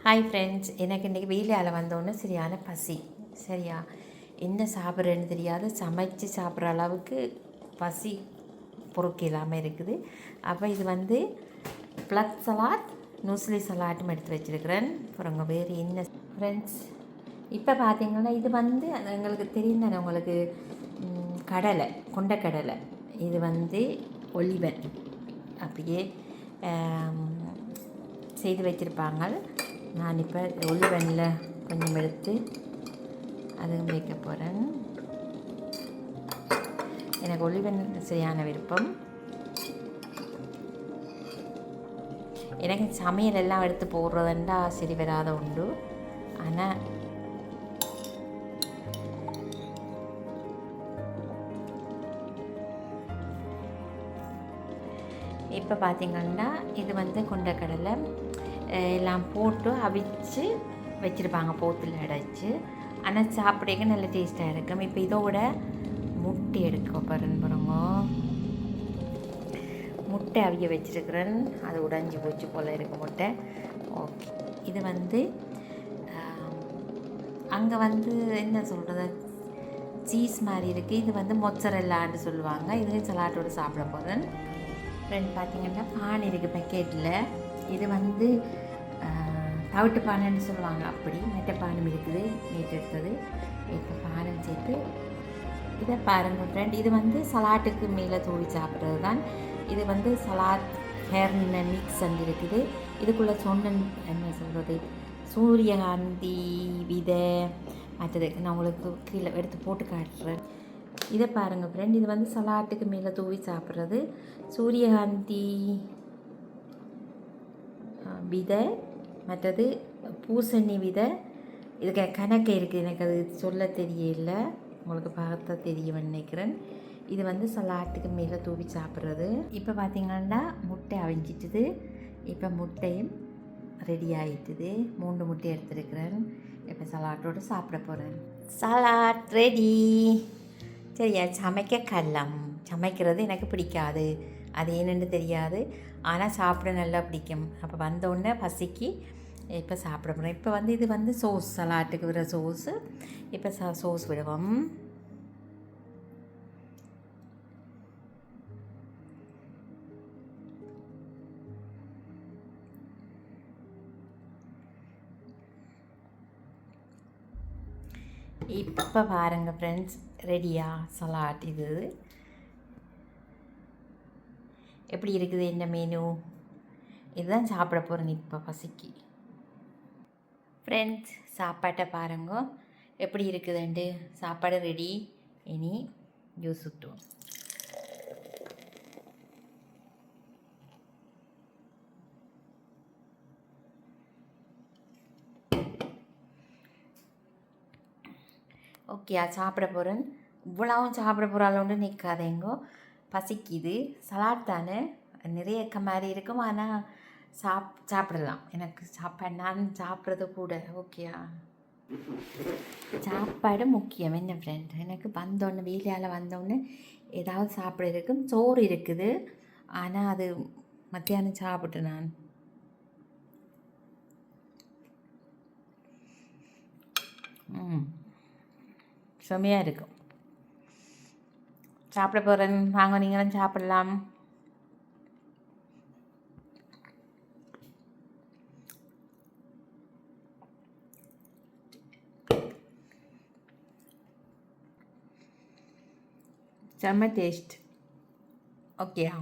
Hi friends, எனக்கு இன்றைக்கி வெயிலால் வந்தோன்னே சரியான பசி. சரியா, என்ன சாப்பிட்றேன்னு தெரியாது, சமைச்சு சாப்பிட்ற அளவுக்கு பசி பொறுக்க இல்லாமல் இருக்குது. அப்போ இது வந்து ப்ளஸ் சலாட், நூஸ்லி சலாட்டும் எடுத்து வச்சுருக்கிறேன். அப்புறம் வேறு என்ன ஃப்ரெண்ட்ஸ், இப்போ பார்த்திங்கன்னா இது வந்து எங்களுக்கு தெரியும் தானே உங்களுக்கு, கடலை, கொண்டக்கடலை. இது வந்து ஒலிவன் அப்படியே செய்து வச்சுருப்பாங்க. நான் இப்போ ஒலிவனில் கொஞ்சம் எடுத்து அதுவும் வைக்க போகிறேன். எனக்கு ஒலிவன் சரியான விருப்பம். எனக்கு சமையல் எல்லாம் எடுத்து போடுறதுண்டா சரி வராத உண்டு. ஆனால் இப்போ பார்த்திங்கன்னா இது வந்து கொண்டக்கடலை எல்லாம் போட்டு அவிச்சு வச்சுருப்பாங்க, போத்தில் அடைச்சி. ஆனால் சாப்பிட்றதுக்கு நல்ல டேஸ்ட்டாக இருக்கும். இப்போ இதோட முட்டை எடுக்க பாருங்க, முட்டை அவிய வச்சுருக்கிறேன். அது உடைஞ்சி போச்சு போல் இருக்கு முட்டை. ஓகே, இது வந்து அங்கே வந்து என்ன சொல்கிறது, சீஸ் மாதிரி இருக்குது. இது வந்து மொச்சரெல்லான்னு சொல்லுவாங்க. இது சலாட்டோடு சாப்பிட போகிறேன். ஃப்ரெண்ட் பார்த்திங்கன்னா பான் இருக்குது பேக்கெட்டில். இது வந்து தவிட்டு பானைன்னு சொல்லுவாங்க, அப்படி மற்ற பானம் இருக்குது நேற்று எடுத்தது. இப்போ பானம் சேர்த்து இதை பாருங்கள் ஃப்ரெண்ட். இது வந்து சலாட்டுக்கு மேலே தூவி சாப்பிட்றது தான். இது வந்து சலாட் ஹேர்ன மிக்ஸ் வந்து இருக்குது. இதுக்குள்ளே சொன்ன என்ன சொல்கிறது, சூரியகாந்தி விதை மற்றதுக்கு நான் உங்களுக்கு கீழே எடுத்து போட்டு காட்டுறேன். இதை பாருங்கள் ஃப்ரெண்ட், இது வந்து சலாட்டுக்கு மேலே தூவி சாப்பிட்றது சூரியகாந்தி விதை, மற்றது பூசணி விதை. இதுக்கு கணக்கு இருக்குது, எனக்கு அது சொல்ல தெரியல, உங்களுக்கு பார்த்தா தெரியும்னு நினைக்கிறேன். இது வந்து சலாட்டுக்கு மேலே தூவி சாப்பிட்றது. இப்போ பார்த்திங்கன்னா முட்டை அவிஞ்சிட்டுது. இப்போ முட்டையும் ரெடி ஆகிட்டுது. 3 முட்டை எடுத்துருக்கிறேன். இப்போ சலாட்டோடு சாப்பிட போகிறேன். Salad ready. சரியா, சமைக்கிறது எனக்கு பிடிக்காது, அது ஏன்னு தெரியாது. ஆனால் சாப்பிட நல்லா பிடிக்கும். அப்போ வந்தோடனே பசிக்கு இப்போ சாப்பிட போகிறோம். இப்போ வந்து இது வந்து சோஸ், சலாட்டுக்கு விட சோஸு. இப்போ சோஸ் விடுவோம். இப்போ பாருங்கள் ஃப்ரெண்ட்ஸ், ரெடியா சலாட். இது எப்படி இருக்குது, என்ன மெனு, இதுதான் சாப்பிட போகிறேன் இப்போ பசிக்கு. ஃப்ரெண்ட்ஸ், சாப்பாட்டை பாருங்க எப்படி இருக்குதுண்டு. சாப்பாடு ரெடி. இனி ஜூஸ் ஊற்றுவோம். ஓகே, சாப்பிட போகிறேன். இவ்வளவும் சாப்பிட போகிறாளோன்னு நிற்காதேங்கோ, பசிக்குது. சலாட் தானே, நிறைய மாதிரி இருக்கும். ஆனால் சாப்பிடலாம். எனக்கு சாப்பாடு, நான் சாப்பிட்றது கூட. ஓகேயா, சாப்பாடு முக்கியம் என்ன ஃப்ரெண்ட். எனக்கு வந்தோடனே, வீட்டால் வந்தோடனே ஏதாவது சாப்பிட இருக்கும். சோறு இருக்குது, ஆனால் அது மத்தியானம் சாப்பிட்டு நான் செம்மையாக இருக்கும். சாப்பிட போகிறேன், வாங்க நீங்களும் சாப்பிடலாம். செம்ம டேஸ்ட். ஓகேயா.